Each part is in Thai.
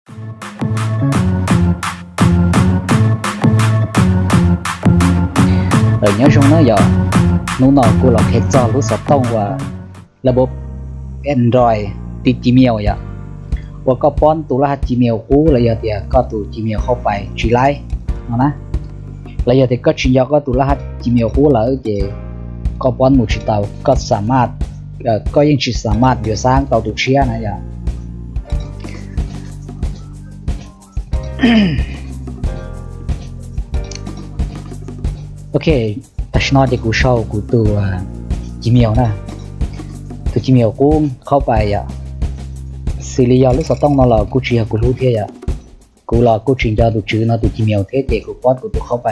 ở nhớ trong nó giờ nó nọ cô là hết cho lúc sắp tông và ระบบ Android ติด Gmail อ่ะว่าก็ป้อนตัวรหัส Gmail กูแล้วอย่าเดี๋ยวก็ตัว Gmail เข้าไปชี้ไลน์นะแล้วอย่าเดี๋ยวก็ชี้ยอก็ตัวรหัส Gmail กูแล้วเดี๋ยวก็ป้อนหมู่ชิตาวก็สามารถก็ยังชิสามารถเดี๋ยวสร้างตัวตัวเชียนะอย่าโอเคแต่ฉันว่าเดี๋ยวกูเช่ากูตัว Gmail นะตัว Gmail กูเข้าไปอ่ะซีรีส์ลูกสาวต้องนอนรอกูเชียกูรู้เท่อะกูรอกูชิงจะดูชื่อนะตัว Gmail เท่เด็กกูป้อนกูตัวเข้าไป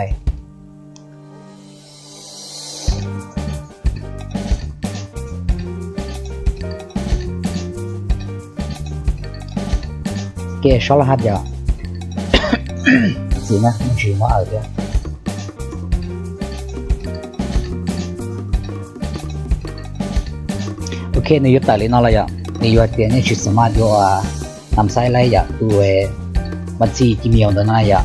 เกย์ชอบรหัสอย่าสินะมันชื่อว่าอะไรโอเคในยุคแต่ละนั่นแหละอย่าในยุคเดียวนี่ชุดสมาร์ทอยู่ทำไซส์ไรอย่าตัวบัญชี Gmail ตัวนั้นอย่า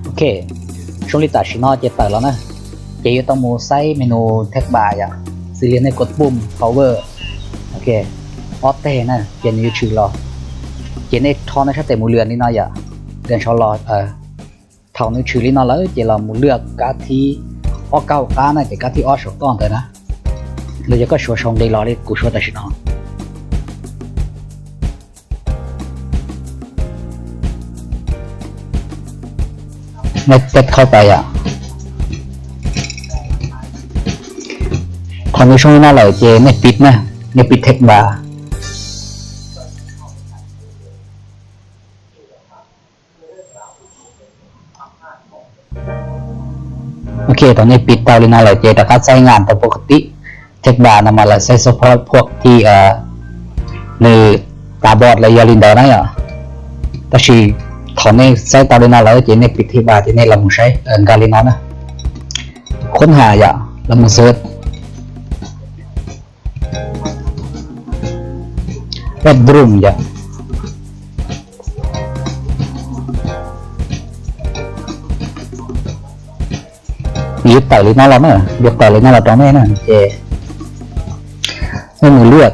โอเคช่วงนี้ตัดชิ้นนอจะตัดแล้วนะจะอยู่ตรงมุมซ้ายเมนูแท็กบาร์อย่างซีเรียนในกดปุ่ม power โอเคออฟเต้นะเขียนอยู่ชื่อรอเขียนในท่อนะถ้าแต่มูเรือนนี่น้อยอย่าเรือนชอรอเท่านี้ชื่อนี่น้อยแล้วจะเรามูเลือกกาที่อ้อเก้ากานะแต่กาที่อ้อสองต้นแต่นะเราจะก็ชัวร์ชงได้รอเลยกูชัวร์แต่ชิ้นนอในเต็ดเข้าไปอ่ะทำในช่วงนี้น่าเหล่าเจในปิดนะในปิดเทคบาร์โอเคตอนนี้ปิดเตาเลยน่าเหล่าเจแต่การใช้งานแต่ปกติเทคบาร์นำมาแล้วใช้เฉพาะพวกที่ในตาบอดและยาลินดานะอ่ะแต่ชีตอนนี้ใช้เตาเลยน่าเหล่าเจในปิดเทคบาร์ที่ในเราไม่ใช้กาลินอนะค้นหาอย่าเราไม่เซิร์ชbedroom yaยึดไต่เลยน่ารักมั้ยยึดไต่เลยน่ารักตรงนี้นะเจให้มือเลือก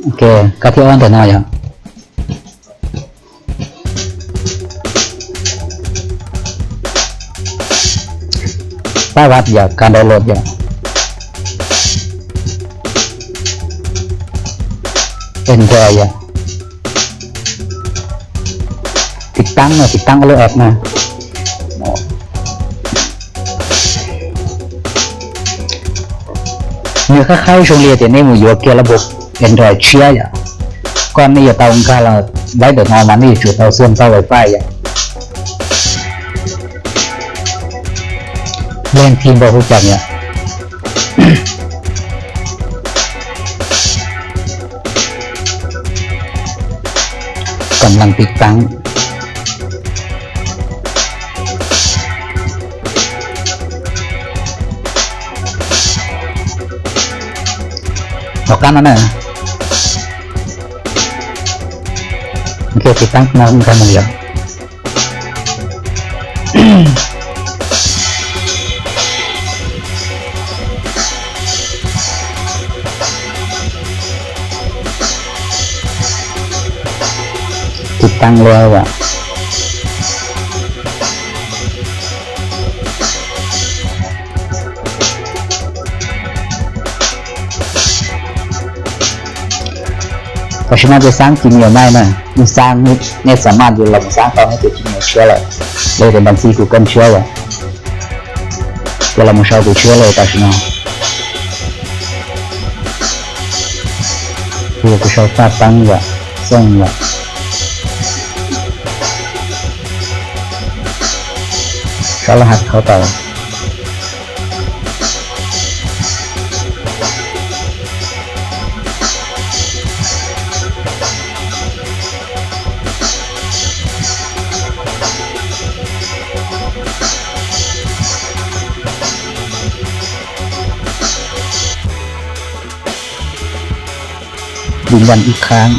โอเคกระเทียมแต่น่าอย่างป้าวัดอยากการดาวน์โหลดอย่างเป็นใจอ่ะติดตั้งเลยแอปนะเนื้อค่ายๆช่วงเรียนแต่ในหมู่อยู่เกี่ยวระบบ Android เชียร์อ่ะก่อนนี้อย่าเตาองค์การเราได้เดือดนอนมานี่จุดเตาเสื่อมเตาไวไฟอ่ะเล่นทีมบอลผู้จัดเนี่ยกำลังติดตั้งออกกันนั่นน่ะโอเคติดตั้งมาเหมือนกันเหมือนกันติดตั้งแล้วอ่ะเพราะฉะนั้นจะสร้างจริงหรือไม่นะมันสร้างเนี่ยสามารถอยู่หลังสร้างตอนให้ตัวจริงเชื่อเลยเลยเป็นบัญชี Google เชื่อเลยเดี๋ยวเรามาเช่าตัวเชื่อเลยแต่ฉันคือกูเช่าตั้งว่ะส่งว่ะรหัสเขาต่อ ยืนยันอีกครั้ง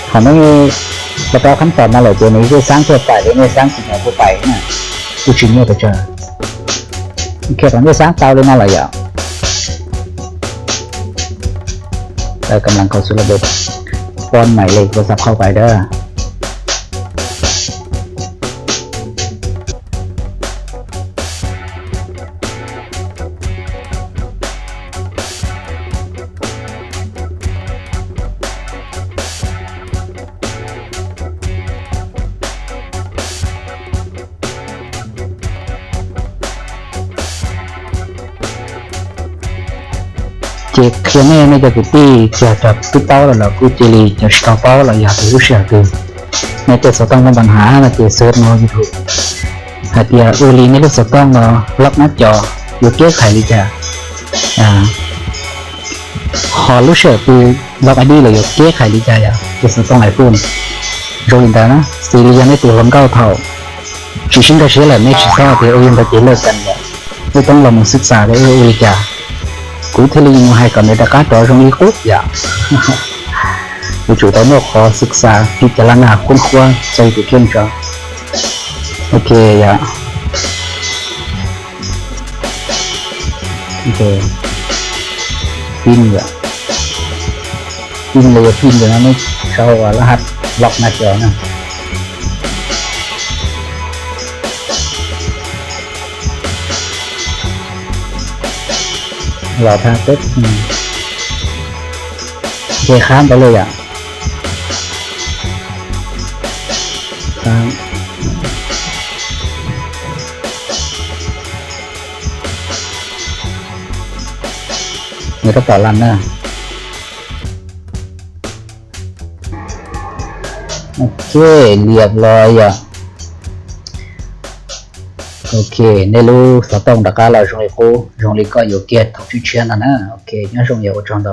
เขาไม่ประกอบคำตอบมาเลยตัวนี้คือสร้างทั่วไปหรือไม่สร้างสิ่งทั่วไปนะกูชิมเนี่ยไปเจอแค่ตอนนี้สร้างเตาเลยน่าอะไรอย่างเรากำลังเข้าสู่ระบบป้อนหมายเลขโทรศัพท์เข้าไปเด้อเจ๊เคลียร์ไม่จะกูปีจะปีเต้าแล้วกูเจลีจะสต็อปเต้าแล้วอยากรู้เสียคือในเจ๊สต้องปัญหาในเจ๊เซิร์ชมาอยู่ถูกหาเดียอูรีไม่รู้สต้องเนาะล็อกหน้าจออยู่เก๊ไขลิจ้ะขอรู้เสียคือล็อกไอดีเลยอยู่เก๊ไขลิจ้ะเจ๊สต้องไอโฟนโรลินดานะซีรีส์ในตัวล้มเก้าเท่าชีชิงก็เชื่อแหละไม่ชิซ่าเดี๋ยวยังจะเจเลิกกันเนี่ยไม่ต้องลองศึกษาได้อูรีจ้ะกูทะเลยังให้ก่อนในตะการต่อตรงนี้คุกอย่างผู้chủ tao nó khóศึกษาพิจารณาค้นคว้าใจตัวเข้มจ้ะโอเคอย่าโอเคพิมพ์อย่าพิมพ์เลยพิมพ์อย่างนั้นไม่เข้ารหัสล็อกหน้าจอนะรอทางเต็มโอเคข้ามไปเลยอ่ะข้ามนี่ก็ต่อรันนะโอเคเรียบร้อยอ่ะโอเคในรูสต้องดักการเราช่วงนี้กูช่วงนี้ก็อยู่เกียร์ถกชิ้นเชียนนะนะโอเคงั้นช่วงนี้我找到